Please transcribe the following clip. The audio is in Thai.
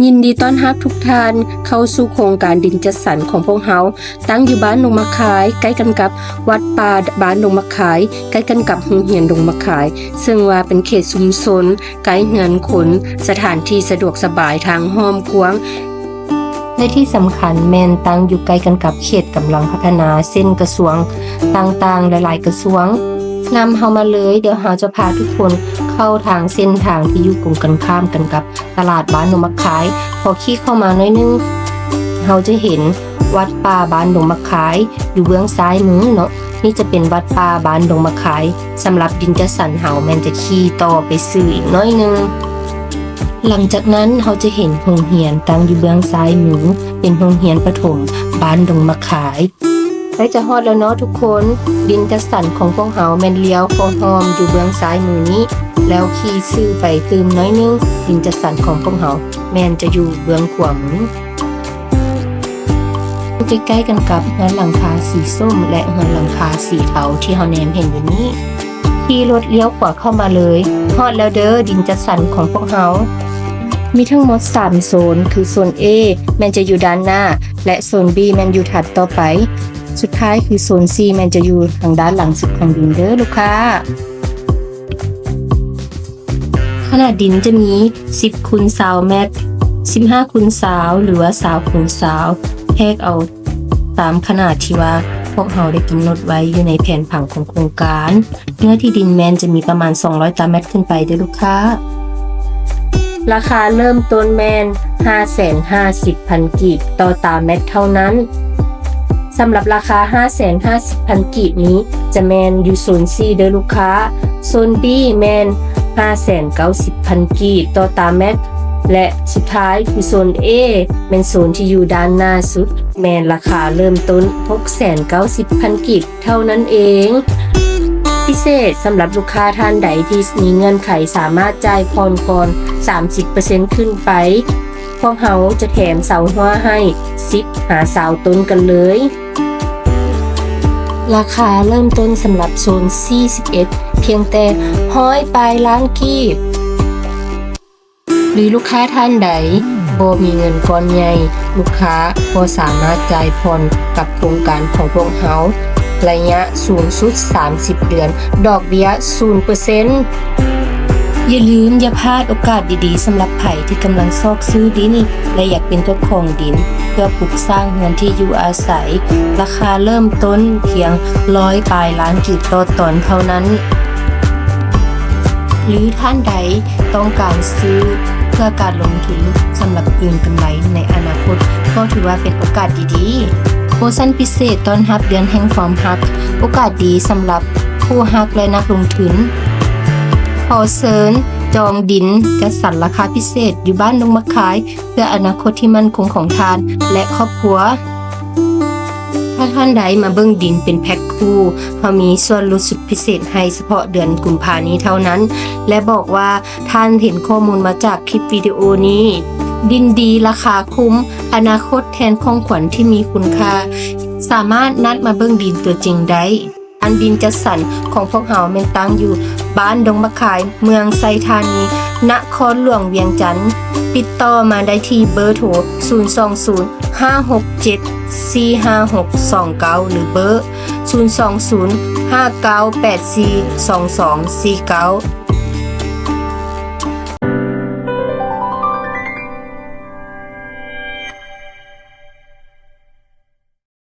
ยินดีต้อนรับทุกท่านเข้าสู่โครงการดินจัดสรรของพวกเราตั้งอยู่บ้านดงมะขายใกล้กันกับวัดป่าบ้านดงมะขายใกล้กันกับโรงเรียนดงมะขายซึ่งว่าเป็นเขตชุมชนใกล้เฮือนคนสถานที่สะดวกสบายทางห้อมกว้างในที่สำคัญแม่นตั้งอยู่ใกล้กันกับเขตกำลังพัฒนาเส้นกระทรวงต่างๆหลายๆกระทรวงนำเฮามาเลยเดี๋ยวเฮาจะพาทุกคนเข้าทางเส้นทางที่อยู่ตรงกันข้ามกันกับตลาดบ้านดงมะขายพอขี่เข้ามาหน่อยนึงเฮาจะเห็นวัดป่าบ้านดงมะขายอยู่เบื้องซ้ายมือเนาะนี่จะเป็นวัดป่าบ้านดงมะขายสำหรับดินจัดสรรเฮาแม่นจะขี่ต่อไปซื้ออีกน้อยนึงหลังจากนั้นเฮาจะเห็นโรงเรียนตั้งอยู่เบื้องซ้ายมือเป็นโรงเรียนประถมบ้านดงมะขายใกล้จะฮอดแล้วเนาะทุกคนดินจัดสรรของพวกเฮาแม่นเลี้ยวพอหอมอยู่เบื้องซ้ายมือนี้แล้วขี่ซื้อไปตืมน้อยนึงดินจัดสรรของพวกเฮาแม่นจะอยู่เบื้องขวามือใกล้ๆกันกับเฮือนหลังคาสีส้มและเฮือนหลังคาสีเทาที่เฮาแนมเห็นอยู่นี้ขี่รถเลี้ยวขวาเข้ามาเลยฮอดแล้วเด้อดินจัดสรรของพวกเฮามีทั้งหมด3โซนคือโซน A แม่นจะอยู่ด้านหน้าและโซน B แม่นอยู่ถัดต่อไปสุดท้ายคือโซน C แม่นจะอยู่ทางด้านหลังสุดของดินเด้อลูกค้าขนาดดินจะมี10 คูณ 20 เมตร15 คูณ 20หรือว่า20 คูณ 20แยกเอาตามขนาดที่ว่าพวกเราได้กำหนดไว้อยู่ในแผนผังของโครงการเนื้อที่ดินแม่นจะมีประมาณ200 ตารางเมตรขึ้นไปเด้อลูกค้าราคาเริ่มต้นแม่น 550,000 กีบต่อตารางเมตรเท่านั้นสำหรับราคา 550,000 กีบนี้จะแมนอยู่โซน C เด้อลูกค้าโซน B แมน 590,000 กีบต่อตารางเมตรและสุดท้ายคือโซน A เป็นโซนที่อยู่ด้านหน้าสุดแมนราคาเริ่มต้น 690,000 กีบเท่านั้นเองพิเศษสำหรับลูกค้าท่านใดที่มีเงื่อนไขสามารถจ่ายผ่อนก่อน 30% ขึ้นไปพวกเขาจะแถมเสาหัวให้10 หาเสาต้นกันเลยราคาเริ่มต้นสำหรับโซน C11 เพียงแต่100 ปลายล้านกีบหรือลูกค้าท่านใดบ่มีเงินก้อนใหญ่ลูกค้าก็สามารถจ่ายผ่อนกับโครงการของพวกเขาระยะสูงสุด30 เดือนดอกเบี้ย 0% อย่าลืมอย่าพลาดโอกาสดีๆสำหรับไผที่กำลังซอกซื้อดินและอยากเป็นเจ้าของดินเพื่อปลูกสร้างเรือนที่อยู่อาศัยราคาเริ่มต้นเพียง100 ปลายล้านกีบต่อตนเท่านั้นหรือท่านใดต้องการซื้อเพื่อการลงทุนสำหรับเก็งกำไรในอนาคตก็ถือว่าเป็นโอกาสดีๆโปรโมชั่นพิเศษต้อนรับเดือนแห่งความรักโอกาสดีสำหรับผู้รักและนักลงทุนขอเชิญจองดินจัดสรรราคาพิเศษอยู่บ้านดงมะขายเพื่ออนาคตที่มั่นคงของทานและครอบครัวถ้าท่านใดมาเบิ่งดินเป็นแพ็คคู่เขามีส่วนลดสุดพิเศษให้เฉพาะเดือนกุมภาพันธ์นี้เท่านั้นและบอกว่าท่านเห็นข้อมูลมาจากคลิปวิดีโอนี้ดินดีราคาคุ้มอนาคตแทนของขวัญที่มีคุณค่าสามารถนัดมาเบิ่งดินตัวจริงได้อันดินจัดสรรของพวกเราแม่นตั้งอยู่บ้านดงมะขายเมืองไซธานีนครหลวงเวียงจันทน์ติดต่อมาได้ที่เบอร์โทร 020-567-45629 หรือเบอร์ 020-5984-2249